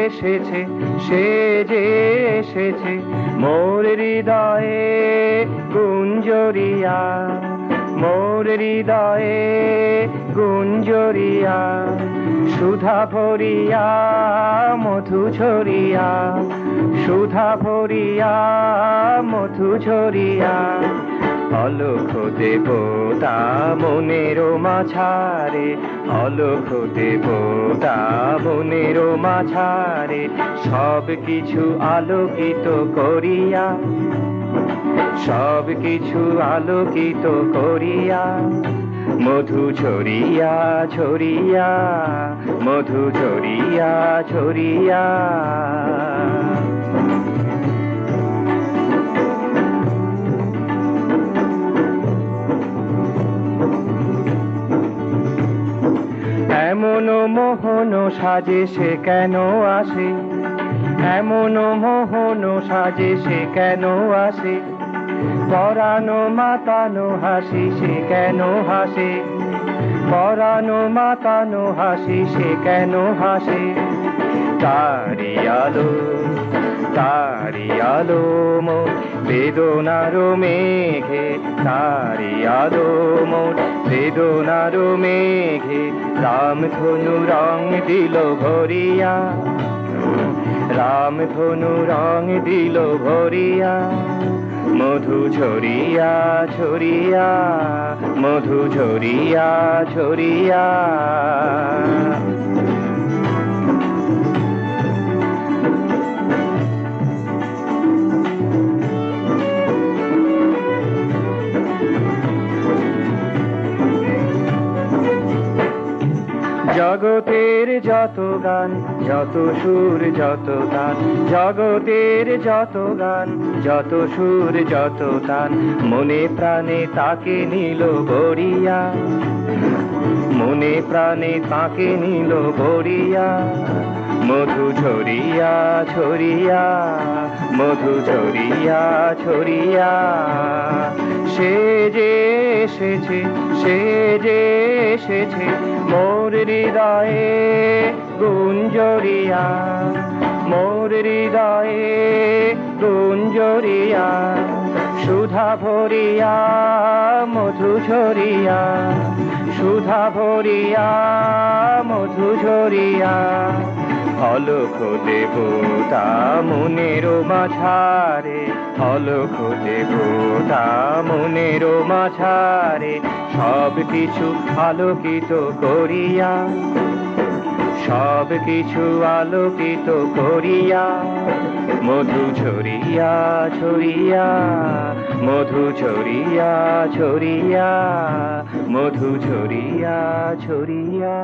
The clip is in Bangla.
এসেছে, সে যে এসেছে মোর হৃদয়ে গুঞ্জরিয়া, মোর হৃদয়ে গুঞ্জরিয়া, সুধা ভরিয়া মধু ঝরিয়া, সুধা ভরিয়া মধু ঝরিয়া, অলখ দেবতা মনের মাঝারে, অলখ দেবতা মনের মাঝারে, সব কিছু আলোকিত করিয়া, সব কিছু আলোকিত করিয়া, মধু ঝরিয়া ঝরিয়া, মধু ঝরিয়া ঝরিয়া। এমন মোহন সাজে সে কেন আসে, এমন মোহন সাজে সে কেন আসে, পরানো মাতানো হাসি সে কেন হাসে, পরানো মাতানো হাসি সে কেন হাসে, তারি আলো, তারি আলো মোর বেদনার মেঘে, তারি আলো মোর বেদনার মেঘে, রামধনু রং দিল ভরিয়া, রামধনু রং দিল ভরিয়া, মধু ঝরিয়া ঝরিয়া, মধু ঝরিয়া ঝরিয়া। জগতের যত গান, যত সুর, যত তান, জগতের যত গান, যত সুর, যত তান, মনে প্রাণে তাকে নিল বরিয়া, মনে প্রাণে তাকে নিল বরিয়া, মধু ঝরিয়া ঝরিয়া, মধু ঝরিয়া ঝরিয়া, সে যে এসেছে, সে যে এসেছে মোর হৃদয়ে গুঞ্জরিয়া, মোর হৃদয়ে গুঞ্জরিয়া, সুধা ভরিয়া মধু ঝরিয়া, সুধা ভরিয়া মধু ঝরিয়া, অলখ দেবতা মনের মাঝারে, অলখ দেবতা মনের মাঝারে, সব কিছু আলোকিত করিয়া, সব কিছু আলোকিত করিয়া, মধু ঝরিয়া ঝরিয়া, মধু ঝরিয়া ঝরিয়া, মধু ঝরিয়া ঝরিয়া।